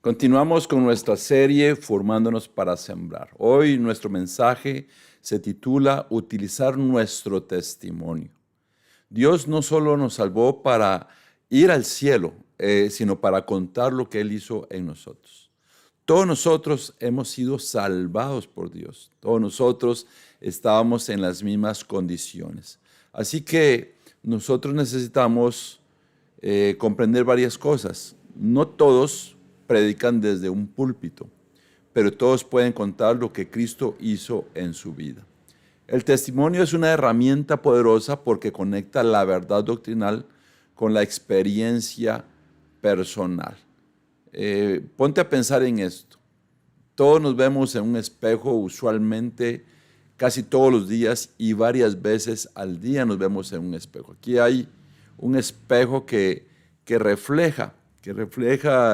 Continuamos con nuestra serie Formándonos para Sembrar. Hoy nuestro mensaje se titula Utilizar nuestro testimonio. Dios no solo nos salvó para ir al cielo, sino para contar lo que Él hizo en nosotros. Todos nosotros hemos sido salvados por Dios. Todos nosotros estábamos en las mismas condiciones. Así que nosotros necesitamos comprender varias cosas. No todos predican desde un púlpito, pero todos pueden contar lo que Cristo hizo en su vida. El testimonio es una herramienta poderosa porque conecta la verdad doctrinal con la experiencia personal. Ponte a pensar en esto. Todos nos vemos en un espejo usualmente casi todos los días y varias veces al día nos vemos en un espejo. Aquí hay un espejo que refleja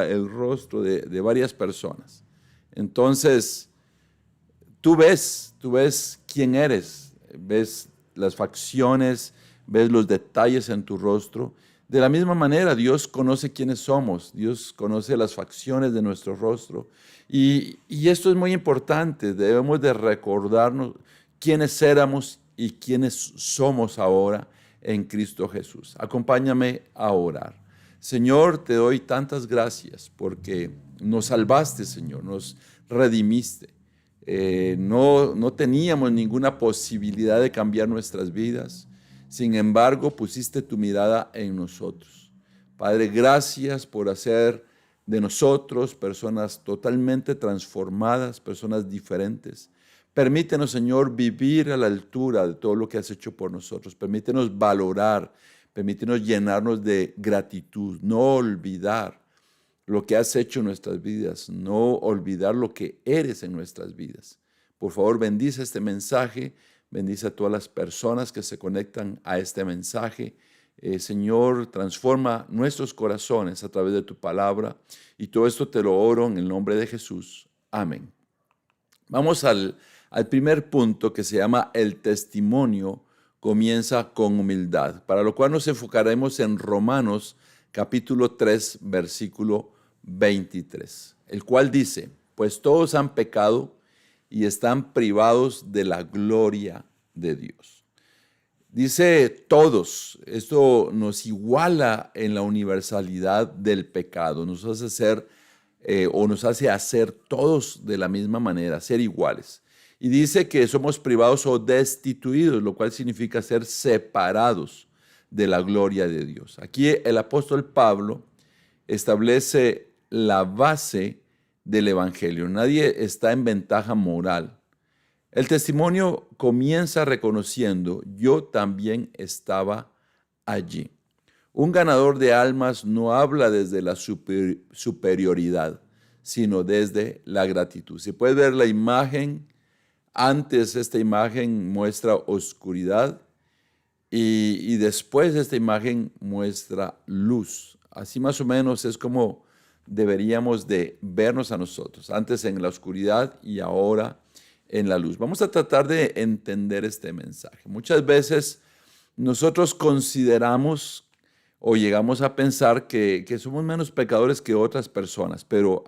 el rostro de varias personas. Entonces, tú ves quién eres, ves las facciones, ves los detalles en tu rostro. De la misma manera, Dios conoce quiénes somos, Dios conoce las facciones de nuestro rostro. Y esto es muy importante, debemos de recordarnos quiénes éramos y quiénes somos ahora en Cristo Jesús. Acompáñame a orar. Señor, te doy tantas gracias porque nos salvaste, Señor, nos redimiste. No teníamos ninguna posibilidad de cambiar nuestras vidas. Sin embargo, pusiste tu mirada en nosotros. Padre, gracias por hacer de nosotros personas totalmente transformadas, personas diferentes. Permítenos, Señor, vivir a la altura de todo lo que has hecho por nosotros. Permítenos valorar. Permítenos llenarnos de gratitud, no olvidar lo que has hecho en nuestras vidas, no olvidar lo que eres en nuestras vidas. Por favor, bendice este mensaje, bendice a todas las personas que se conectan a este mensaje. Señor, transforma nuestros corazones a través de tu palabra y todo esto te lo oro en el nombre de Jesús. Amén. Vamos al primer punto que se llama el testimonio comienza con humildad, para lo cual nos enfocaremos en Romanos capítulo 3, versículo 23, el cual dice, pues todos han pecado y están privados de la gloria de Dios. Dice todos, esto nos iguala en la universalidad del pecado, nos hace ser nos hace hacer todos de la misma manera, ser iguales. Y dice que somos privados o destituidos, lo cual significa ser separados de la gloria de Dios. Aquí el apóstol Pablo establece la base del evangelio. Nadie está en ventaja moral. El testimonio comienza reconociendo, yo también estaba allí. Un ganador de almas no habla desde la superioridad, sino desde la gratitud. Si puedes ver la imagen, antes esta imagen muestra oscuridad y después esta imagen muestra luz. Así más o menos es como deberíamos de vernos a nosotros, antes en la oscuridad y ahora en la luz. Vamos a tratar de entender este mensaje. Muchas veces nosotros consideramos o llegamos a pensar que somos menos pecadores que otras personas, pero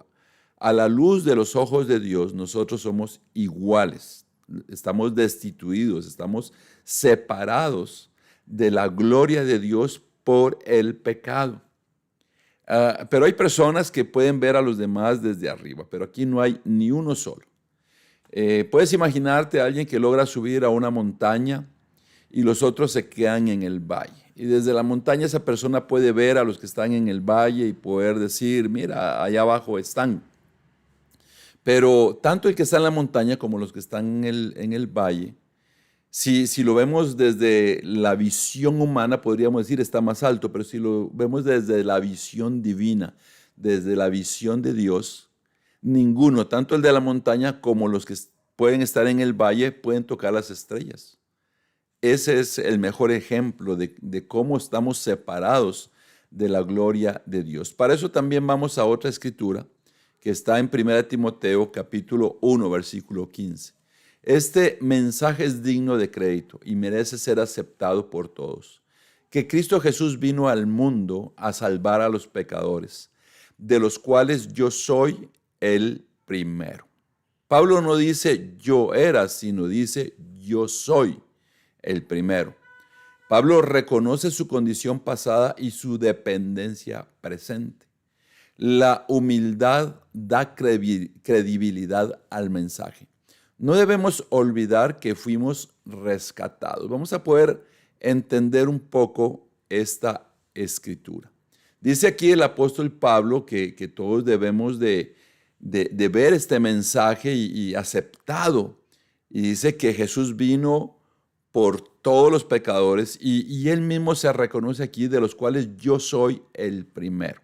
a la luz de los ojos de Dios, nosotros somos iguales, estamos destituidos, estamos separados de la gloria de Dios por el pecado. Pero hay personas que pueden ver a los demás desde arriba, pero aquí no hay ni uno solo. Puedes imaginarte a alguien que logra subir a una montaña y los otros se quedan en el valle. Y desde la montaña esa persona puede ver a los que están en el valle y poder decir, mira, allá abajo están. Pero tanto el que está en la montaña como los que están en el valle, si lo vemos desde la visión humana, podríamos decir está más alto, pero si lo vemos desde la visión divina, desde la visión de Dios, ninguno, tanto el de la montaña como los que pueden estar en el valle, pueden tocar las estrellas. Ese es el mejor ejemplo de cómo estamos separados de la gloria de Dios. Para eso también vamos a otra escritura que está en 1 Timoteo capítulo 1, versículo 15. Este mensaje es digno de crédito y merece ser aceptado por todos. Que Cristo Jesús vino al mundo a salvar a los pecadores, de los cuales yo soy el primero. Pablo no dice yo era, sino dice yo soy el primero. Pablo reconoce su condición pasada y su dependencia presente. La humildad da credibilidad al mensaje. No debemos olvidar que fuimos rescatados. Vamos a poder entender un poco esta escritura. Dice aquí el apóstol Pablo que todos debemos de ver este mensaje y aceptado. Y dice que Jesús vino por todos los pecadores y él mismo se reconoce aquí, de los cuales yo soy el primero.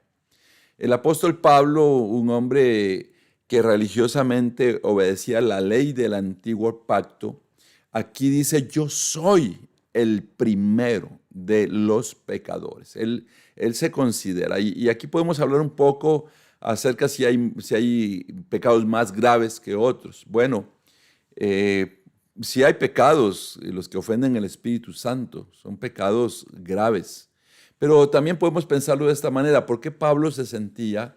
El apóstol Pablo, un hombre que religiosamente obedecía la ley del antiguo pacto, aquí dice yo soy el primero de los pecadores. Él se considera, y aquí podemos hablar un poco acerca si hay pecados más graves que otros. Bueno, si hay pecados, los que ofenden el Espíritu Santo, son pecados graves. Pero también podemos pensarlo de esta manera: ¿por qué Pablo se sentía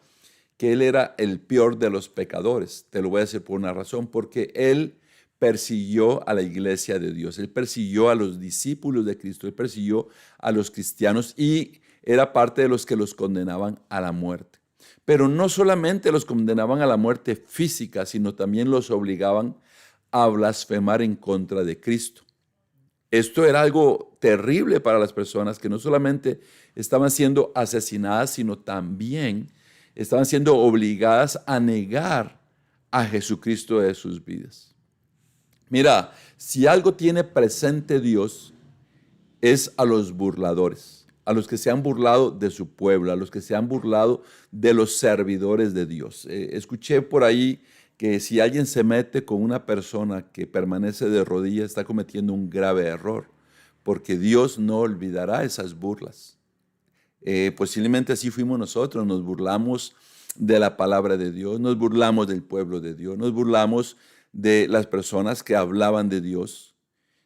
que él era el peor de los pecadores? Te lo voy a decir por una razón: porque él persiguió a la iglesia de Dios, él persiguió a los discípulos de Cristo, él persiguió a los cristianos y era parte de los que los condenaban a la muerte. Pero no solamente los condenaban a la muerte física, sino también los obligaban a blasfemar en contra de Cristo. Esto era algo terrible para las personas que no solamente estaban siendo asesinadas, sino también estaban siendo obligadas a negar a Jesucristo de sus vidas. Mira, si algo tiene presente Dios, es a los burladores, a los que se han burlado de su pueblo, a los que se han burlado de los servidores de Dios. Escuché por ahí que si alguien se mete con una persona que permanece de rodillas, está cometiendo un grave error, porque Dios no olvidará esas burlas. Posiblemente así fuimos nosotros, nos burlamos de la palabra de Dios, nos burlamos del pueblo de Dios, nos burlamos de las personas que hablaban de Dios,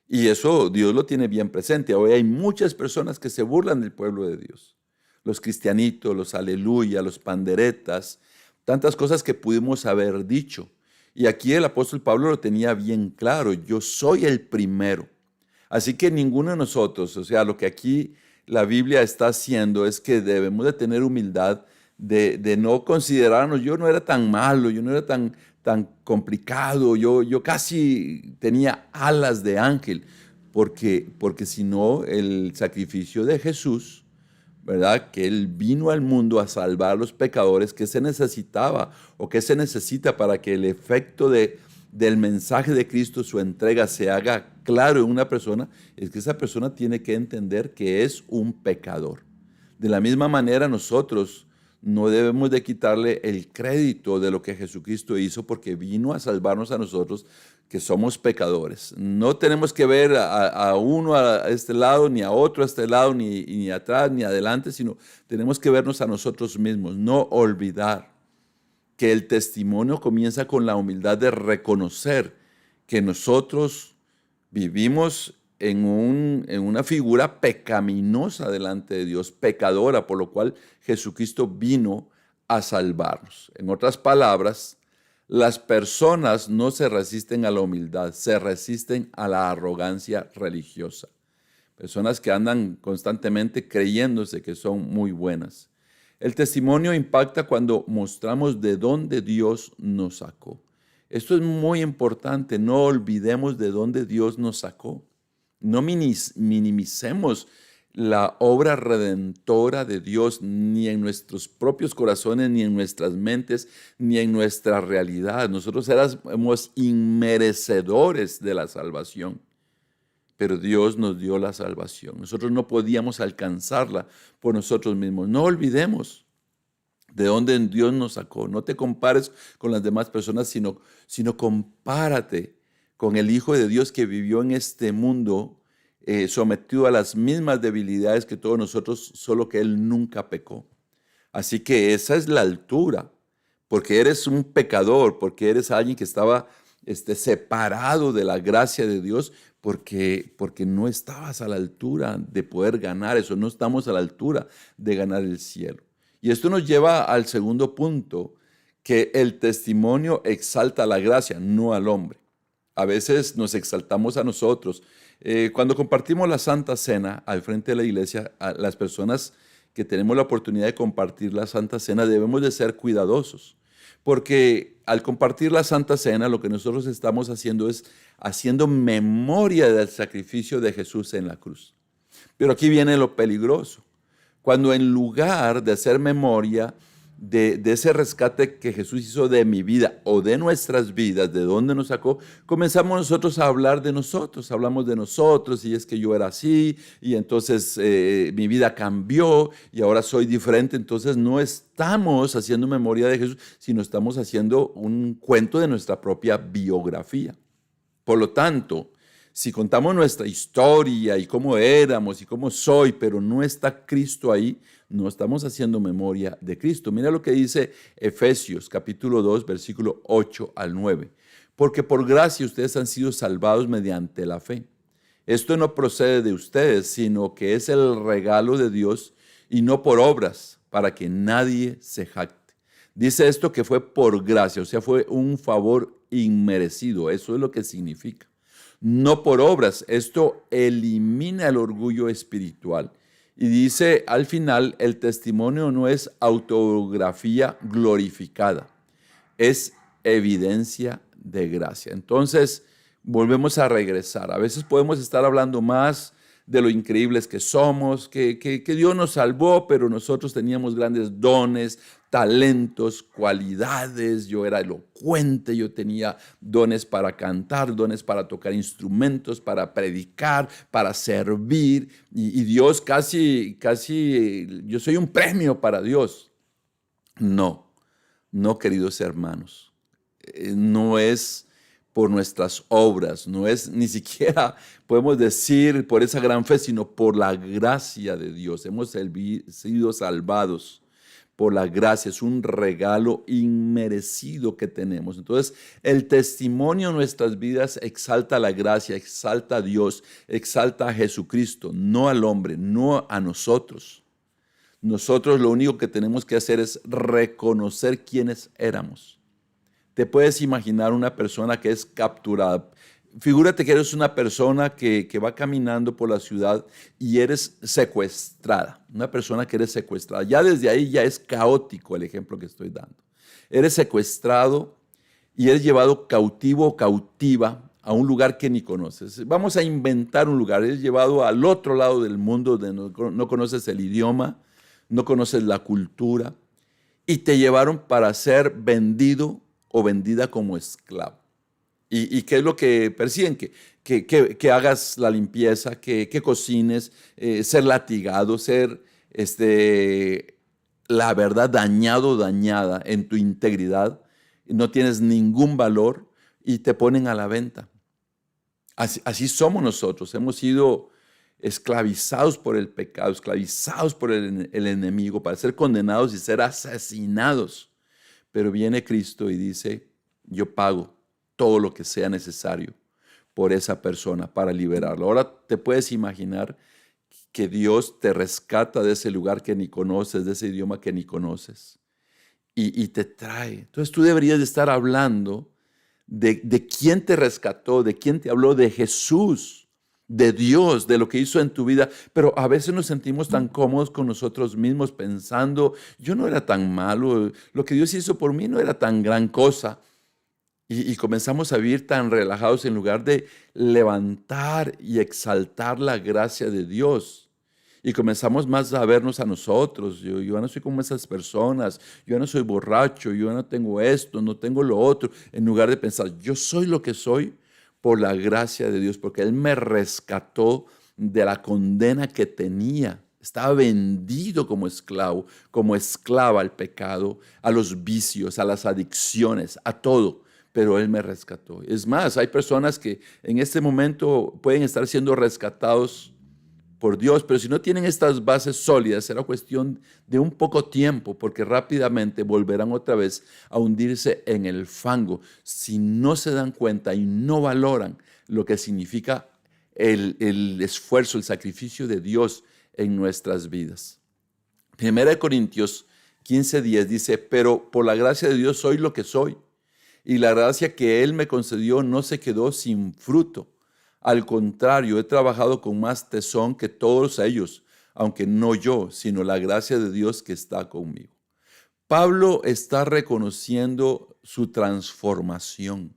y eso Dios lo tiene bien presente. Hoy hay muchas personas que se burlan del pueblo de Dios, los cristianitos, los aleluya, los panderetas, tantas cosas que pudimos haber dicho. Y aquí el apóstol Pablo lo tenía bien claro: yo soy el primero. Así que ninguno de nosotros, o sea, lo que aquí la Biblia está haciendo es que debemos de tener humildad de no considerarnos, yo no era tan malo, yo no era tan complicado, yo casi tenía alas de ángel, porque si no, el sacrificio de Jesús, ¿verdad? Que Él vino al mundo a salvar a los pecadores. ¿Qué se necesitaba o qué se necesita para que el efecto del mensaje de Cristo, su entrega, se haga claro en una persona? Es que esa persona tiene que entender que es un pecador. De la misma manera, nosotros no debemos de quitarle el crédito de lo que Jesucristo hizo, porque vino a salvarnos a nosotros, que somos pecadores. No tenemos que ver a uno a este lado, ni a otro a este lado, ni atrás, ni adelante, sino tenemos que vernos a nosotros mismos. No olvidar que el testimonio comienza con la humildad de reconocer que nosotros vivimos en una figura pecaminosa delante de Dios, pecadora, por lo cual Jesucristo vino a salvarnos. En otras palabras, las personas no se resisten a la humildad, se resisten a la arrogancia religiosa. Personas que andan constantemente creyéndose que son muy buenas. El testimonio impacta cuando mostramos de dónde Dios nos sacó. Esto es muy importante, no olvidemos de dónde Dios nos sacó. No minimicemos la obra redentora de Dios, ni en nuestros propios corazones, ni en nuestras mentes, ni en nuestra realidad. Nosotros éramos inmerecedores de la salvación, pero Dios nos dio la salvación. Nosotros no podíamos alcanzarla por nosotros mismos. No olvidemos de dónde Dios nos sacó. No te compares con las demás personas, sino compárate con el Hijo de Dios que vivió en este mundo, sometido a las mismas debilidades que todos nosotros, solo que Él nunca pecó. Así que esa es la altura, porque eres un pecador, porque eres alguien que estaba separado de la gracia de Dios porque no estabas a la altura de poder ganar eso, no estamos a la altura de ganar el cielo. Y esto nos lleva al segundo punto, que el testimonio exalta la gracia, no al hombre. A veces nos exaltamos a nosotros. Cuando compartimos la Santa Cena al frente de la iglesia, a las personas que tenemos la oportunidad de compartir la Santa Cena debemos de ser cuidadosos, porque al compartir la Santa Cena lo que nosotros estamos haciendo es haciendo memoria del sacrificio de Jesús en la cruz. Pero aquí viene lo peligroso. Cuando en lugar de hacer memoria de ese rescate que Jesús hizo de mi vida o de nuestras vidas, de dónde nos sacó, comenzamos nosotros a hablar de nosotros, hablamos de nosotros y es que yo era así y entonces mi vida cambió y ahora soy diferente. Entonces no estamos haciendo memoria de Jesús, sino estamos haciendo un cuento de nuestra propia biografía. Por lo tanto, si contamos nuestra historia y cómo éramos y cómo soy, pero no está Cristo ahí, no estamos haciendo memoria de Cristo. Mira lo que dice Efesios capítulo 2, versículo 8 al 9. Porque por gracia ustedes han sido salvados mediante la fe. Esto no procede de ustedes, sino que es el regalo de Dios y no por obras, para que nadie se jacte. Dice esto que fue por gracia, o sea, fue un favor inmerecido. Eso es lo que significa. No por obras. Esto elimina el orgullo espiritual. Y dice al final, el testimonio no es autografía glorificada, es evidencia de gracia. Entonces, volvemos a regresar. A veces podemos estar hablando más de lo increíbles que somos, que Dios nos salvó, pero nosotros teníamos grandes dones, talentos, cualidades. Yo era elocuente, yo tenía dones para cantar, dones para tocar instrumentos, para predicar, para servir. Y Dios casi, yo soy un premio para Dios. No, no, queridos hermanos. No es por nuestras obras, no es ni siquiera, podemos decir, por esa gran fe, sino por la gracia de Dios. Hemos sido salvados por la gracia, es un regalo inmerecido que tenemos. Entonces, el testimonio en nuestras vidas exalta la gracia, exalta a Dios, exalta a Jesucristo, no al hombre, no a nosotros. Nosotros lo único que tenemos que hacer es reconocer quiénes éramos. Te puedes imaginar una persona que es capturada. Figúrate que eres una persona que va caminando por la ciudad y eres secuestrada. Una persona que eres secuestrada. Ya desde ahí ya es caótico el ejemplo que estoy dando. Eres secuestrado y eres llevado cautivo o cautiva a un lugar que ni conoces. Vamos a inventar un lugar. Eres llevado al otro lado del mundo donde no conoces el idioma, no conoces la cultura y te llevaron para ser vendido o vendida como esclavo. ¿Y qué es lo que persiguen? Que hagas la limpieza, que cocines, ser latigado, ser, la verdad, dañada en tu integridad. No tienes ningún valor y te ponen a la venta. Así somos nosotros. Hemos sido esclavizados por el pecado, esclavizados por el enemigo para ser condenados y ser asesinados. Pero viene Cristo y dice, yo pago todo lo que sea necesario por esa persona para liberarlo. Ahora te puedes imaginar que Dios te rescata de ese lugar que ni conoces, de ese idioma que ni conoces, y te trae. Entonces tú deberías de estar hablando de quién te rescató, de quién te habló, de Jesús, de Dios, de lo que hizo en tu vida. Pero a veces nos sentimos tan cómodos con nosotros mismos pensando, yo no era tan malo, lo que Dios hizo por mí no era tan gran cosa. Y comenzamos a vivir tan relajados en lugar de levantar y exaltar la gracia de Dios. Y comenzamos más a vernos a nosotros. Yo ya no soy como esas personas, yo ya no soy borracho, yo ya no tengo esto, no tengo lo otro. En lugar de pensar, yo soy lo que soy por la gracia de Dios, porque Él me rescató de la condena que tenía. Estaba vendido como esclavo, como esclava al pecado, a los vicios, a las adicciones, a todo. Pero Él me rescató. Es más, hay personas que en este momento pueden estar siendo rescatados por Dios, pero si no tienen estas bases sólidas, será cuestión de un poco tiempo, porque rápidamente volverán otra vez a hundirse en el fango, si no se dan cuenta y no valoran lo que significa el esfuerzo, el sacrificio de Dios en nuestras vidas. 1 Corintios 15:10 dice, pero por la gracia de Dios soy lo que soy, y la gracia que Él me concedió no se quedó sin fruto. Al contrario, he trabajado con más tesón que todos ellos, aunque no yo, sino la gracia de Dios que está conmigo. Pablo está reconociendo su transformación.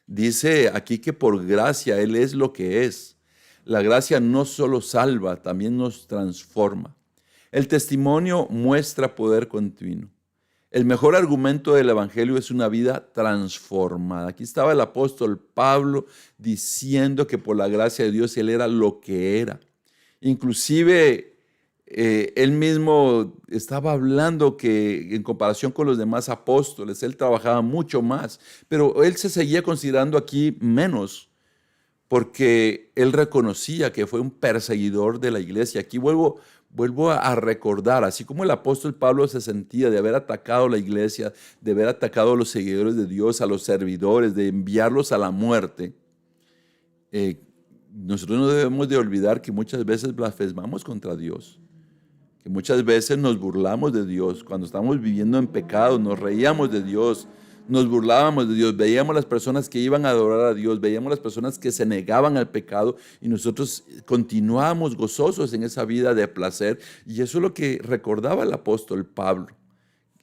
Dice aquí que por gracia Él es lo que es. La gracia no solo salva, también nos transforma. El testimonio muestra poder continuo. El mejor argumento del Evangelio es una vida transformada. Aquí estaba el apóstol Pablo diciendo que por la gracia de Dios él era lo que era. Inclusive él mismo estaba hablando que en comparación con los demás apóstoles, él trabajaba mucho más, pero él se seguía considerando aquí menos, porque él reconocía que fue un perseguidor de la iglesia. Aquí vuelvo a recordar, así como el apóstol Pablo se sentía de haber atacado la iglesia, de haber atacado a los seguidores de Dios, a los servidores, de enviarlos a la muerte, nosotros no debemos de olvidar que muchas veces blasfemamos contra Dios, que muchas veces nos burlamos de Dios. Cuando estamos viviendo en pecado, nos reíamos de Dios, nos burlábamos de Dios, veíamos las personas que iban a adorar a Dios, veíamos las personas que se negaban al pecado y nosotros continuábamos gozosos en esa vida de placer. Y eso es lo que recordaba el apóstol Pablo.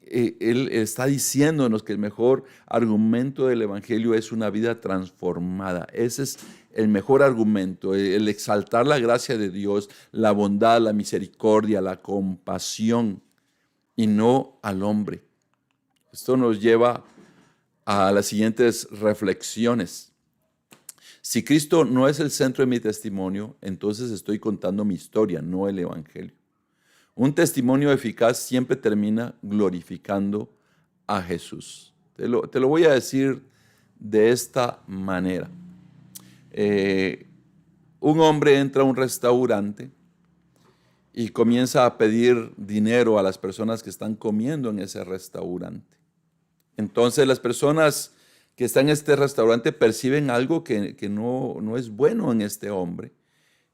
Él está diciéndonos que el mejor argumento del Evangelio es una vida transformada. Ese es el mejor argumento, el exaltar la gracia de Dios, la bondad, la misericordia, la compasión y no al hombre. Esto nos lleva a las siguientes reflexiones. Si Cristo no es el centro de mi testimonio, entonces estoy contando mi historia, no el Evangelio. Un testimonio eficaz siempre termina glorificando a Jesús. Te lo voy a decir de esta manera. Un hombre entra a un restaurante y comienza a pedir dinero a las personas que están comiendo en ese restaurante. Entonces las personas que están en este restaurante perciben algo que no es bueno en este hombre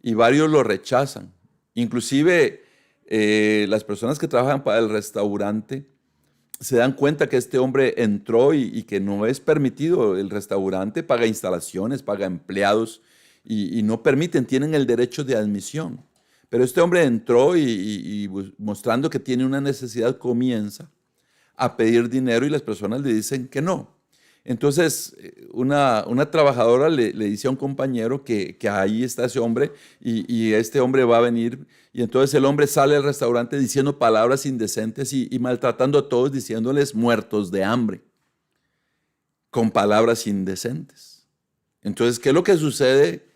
y varios lo rechazan. Inclusive las personas que trabajan para el restaurante se dan cuenta que este hombre entró y que no es permitido. El restaurante paga instalaciones, paga empleados y no permiten, tienen el derecho de admisión. Pero este hombre entró y mostrando que tiene una necesidad comienza a pedir dinero y las personas le dicen que no. Entonces una trabajadora le dice a un compañero que ahí está ese hombre y este hombre va a venir. Y entonces el hombre sale al restaurante diciendo palabras indecentes y maltratando a todos, diciéndoles muertos de hambre, con palabras indecentes. Entonces, ¿qué es lo que sucede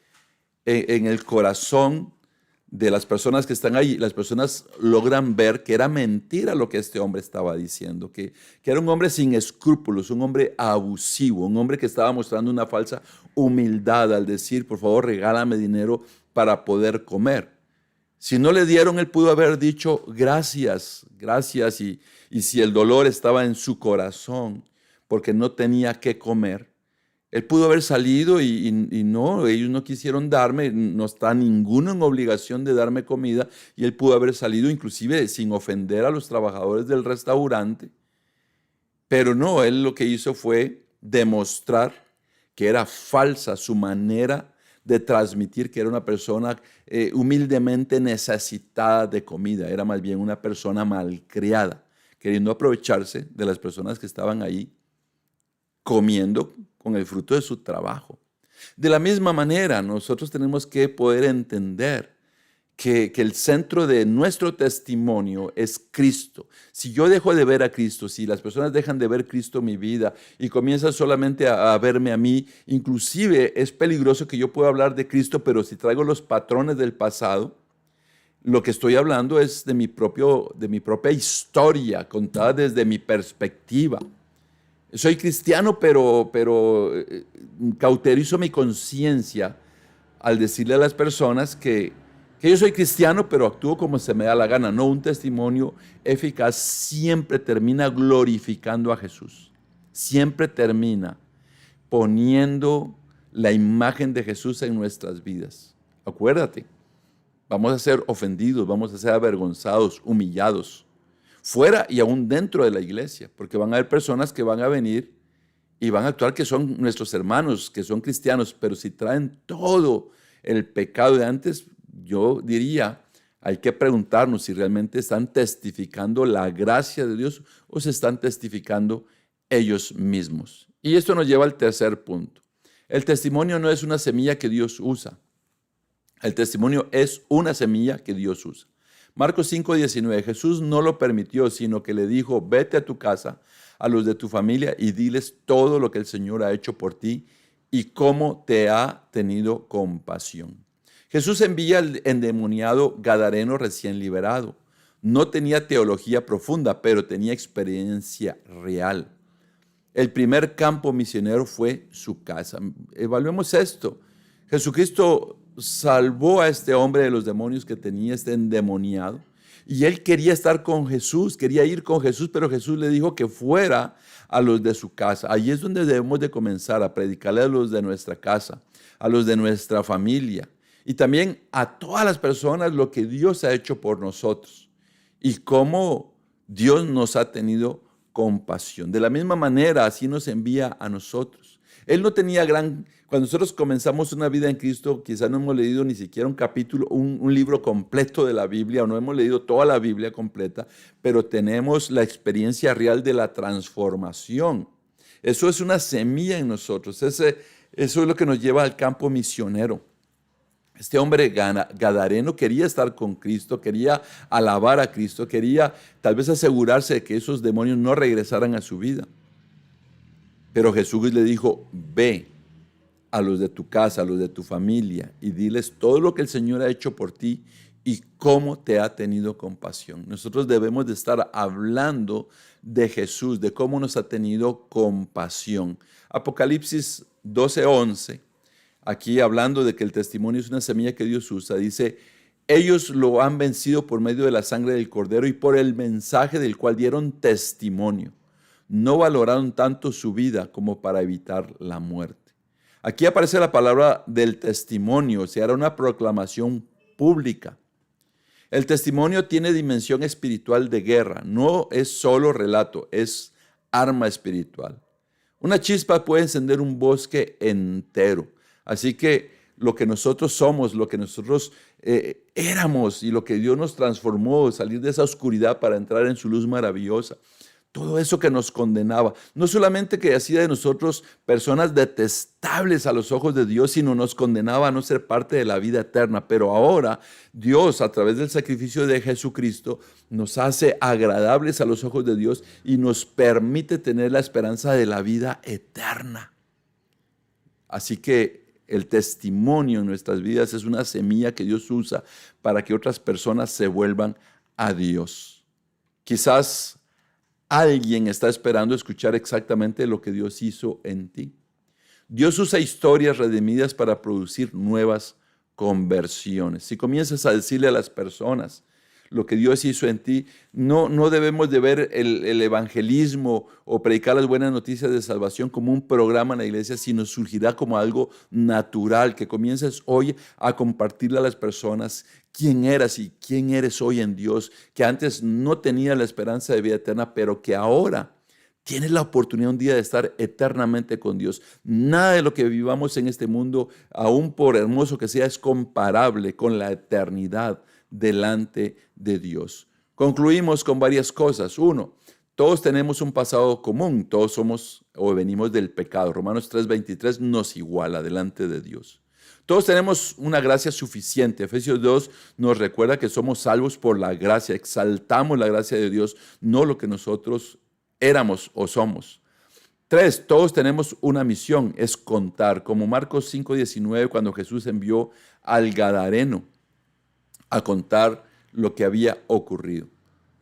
en el corazón de las personas que están ahí? Las personas logran ver que era mentira lo que este hombre estaba diciendo, que era un hombre sin escrúpulos, un hombre abusivo, un hombre que estaba mostrando una falsa humildad al decir, por favor, regálame dinero para poder comer. Si no le dieron, él pudo haber dicho gracias, gracias, y si el dolor estaba en su corazón porque no tenía qué comer, él pudo haber salido y no, ellos no quisieron darme, no está ninguno en obligación de darme comida, y él pudo haber salido inclusive sin ofender a los trabajadores del restaurante. Pero no, él lo que hizo fue demostrar que era falsa su manera de transmitir que era una persona humildemente necesitada de comida. Era más bien una persona malcriada, queriendo aprovecharse de las personas que estaban ahí comiendo con el fruto de su trabajo. De la misma manera, nosotros tenemos que poder entender que el centro de nuestro testimonio es Cristo. Si yo dejo de ver a Cristo, si las personas dejan de ver Cristo en mi vida y comienzan solamente a verme a mí, inclusive es peligroso que yo pueda hablar de Cristo, pero si traigo los patrones del pasado, lo que estoy hablando es de mi propia historia, contada desde mi perspectiva. Soy cristiano, pero cauterizo mi conciencia al decirle a las personas que Que yo soy cristiano, pero actúo como se me da la gana. No, un testimonio eficaz siempre termina glorificando a Jesús. Siempre termina poniendo la imagen de Jesús en nuestras vidas. Acuérdate, vamos a ser ofendidos, vamos a ser avergonzados, humillados, fuera y aún dentro de la iglesia, porque van a haber personas que van a venir y van a actuar que son nuestros hermanos, que son cristianos, pero si traen todo el pecado de antes, yo diría, hay que preguntarnos si realmente están testificando la gracia de Dios o se están testificando ellos mismos. Y esto nos lleva al tercer punto. El testimonio no es una semilla que Dios usa. El testimonio es una semilla que Dios usa. Marcos 5:19, Jesús no lo permitió, sino que le dijo, vete a tu casa, a los de tu familia y diles todo lo que el Señor ha hecho por ti y cómo te ha tenido compasión. Jesús envía al endemoniado gadareno recién liberado. No tenía teología profunda, pero tenía experiencia real. El primer campo misionero fue su casa. Evaluemos esto. Jesucristo salvó a este hombre de los demonios que tenía, este endemoniado. Y él quería estar con Jesús, quería ir con Jesús, pero Jesús le dijo que fuera a los de su casa. Ahí es donde debemos de comenzar a predicarle a los de nuestra casa, a los de nuestra familia y también a todas las personas lo que Dios ha hecho por nosotros y cómo Dios nos ha tenido compasión. De la misma manera, así nos envía a nosotros. Él no tenía cuando nosotros comenzamos una vida en Cristo, quizás no hemos leído ni siquiera un capítulo, un libro completo de la Biblia, o no hemos leído toda la Biblia completa, pero tenemos la experiencia real de la transformación. Eso es una semilla en nosotros, eso es lo que nos lleva al campo misionero. Este hombre gadareno quería estar con Cristo, quería alabar a Cristo, quería tal vez asegurarse de que esos demonios no regresaran a su vida. Pero Jesús le dijo, ve a los de tu casa, a los de tu familia y diles todo lo que el Señor ha hecho por ti y cómo te ha tenido compasión. Nosotros debemos de estar hablando de Jesús, de cómo nos ha tenido compasión. Apocalipsis 12:11, aquí hablando de que el testimonio es una semilla que Dios usa, dice, ellos lo han vencido por medio de la sangre del Cordero y por el mensaje del cual dieron testimonio. No valoraron tanto su vida como para evitar la muerte. Aquí aparece la palabra del testimonio, o sea, era una proclamación pública. El testimonio tiene dimensión espiritual de guerra, no es solo relato, es arma espiritual. Una chispa puede encender un bosque entero, así que lo que nosotros somos, lo que nosotros éramos y lo que Dios nos transformó, salir de esa oscuridad para entrar en su luz maravillosa. Todo eso que nos condenaba, no solamente que hacía de nosotros personas detestables a los ojos de Dios, sino nos condenaba a no ser parte de la vida eterna. Pero ahora Dios, a través del sacrificio de Jesucristo, nos hace agradables a los ojos de Dios y nos permite tener la esperanza de la vida eterna. Así que el testimonio en nuestras vidas es una semilla que Dios usa para que otras personas se vuelvan a Dios. Quizás alguien está esperando escuchar exactamente lo que Dios hizo en ti. Dios usa historias redimidas para producir nuevas conversiones. Si comienzas a decirle a las personas lo que Dios hizo en ti, no debemos de ver el evangelismo o predicar las buenas noticias de salvación como un programa en la iglesia, sino surgirá como algo natural, que comiences hoy a compartirle a las personas quién eras y quién eres hoy en Dios, que antes no tenía la esperanza de vida eterna, pero que ahora tienes la oportunidad un día de estar eternamente con Dios. Nada de lo que vivamos en este mundo, aun por hermoso que sea, es comparable con la eternidad delante de Dios. Concluimos con varias cosas. Uno, todos tenemos un pasado común, todos somos o venimos del pecado. Romanos 3:23 nos iguala delante de Dios. Todos tenemos una gracia suficiente. Efesios 2 nos recuerda que somos salvos por la gracia. Exaltamos la gracia de Dios, no lo que nosotros éramos o somos. 3, todos tenemos una misión, es contar. Como Marcos 5:19, cuando Jesús envió al gadareno a contar lo que había ocurrido.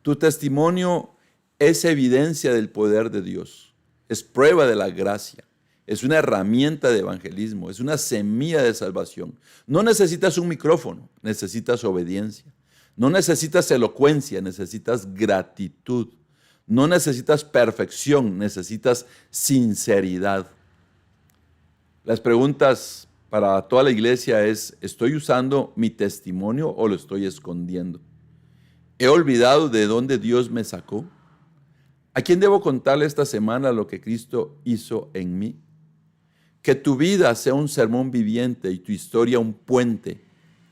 Tu testimonio es evidencia del poder de Dios, es prueba de la gracia, Es una herramienta de evangelismo, es una semilla de salvación. No necesitas un micrófono, necesitas obediencia. No necesitas elocuencia, necesitas gratitud. No necesitas perfección, necesitas sinceridad. Las preguntas para toda la iglesia es, ¿estoy usando mi testimonio o lo estoy escondiendo? ¿He olvidado de dónde Dios me sacó? ¿A quién debo contarle esta semana lo que Cristo hizo en mí? Que tu vida sea un sermón viviente y tu historia un puente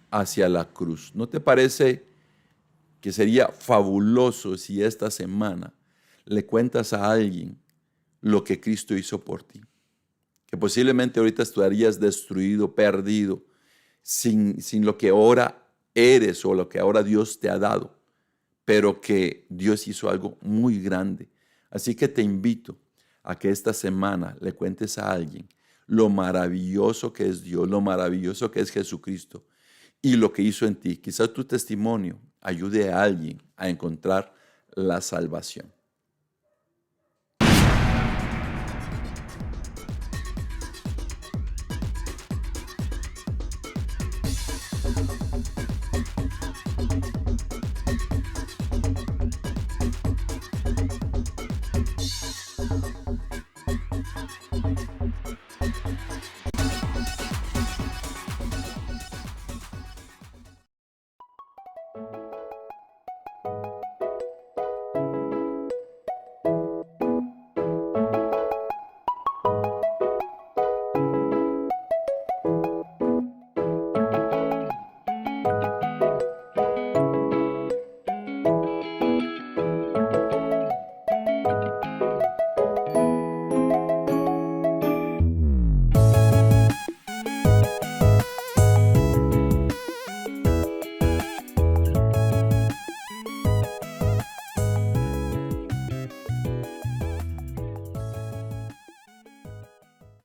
hacia la cruz. ¿No te parece que sería fabuloso si esta semana le cuentas a alguien lo que Cristo hizo por ti? Que posiblemente ahorita estarías destruido, perdido, sin lo que ahora eres o lo que ahora Dios te ha dado, pero que Dios hizo algo muy grande. Así que te invito a que esta semana le cuentes a alguien lo maravilloso que es Dios, lo maravilloso que es Jesucristo y lo que hizo en ti. Quizás tu testimonio ayude a alguien a encontrar la salvación.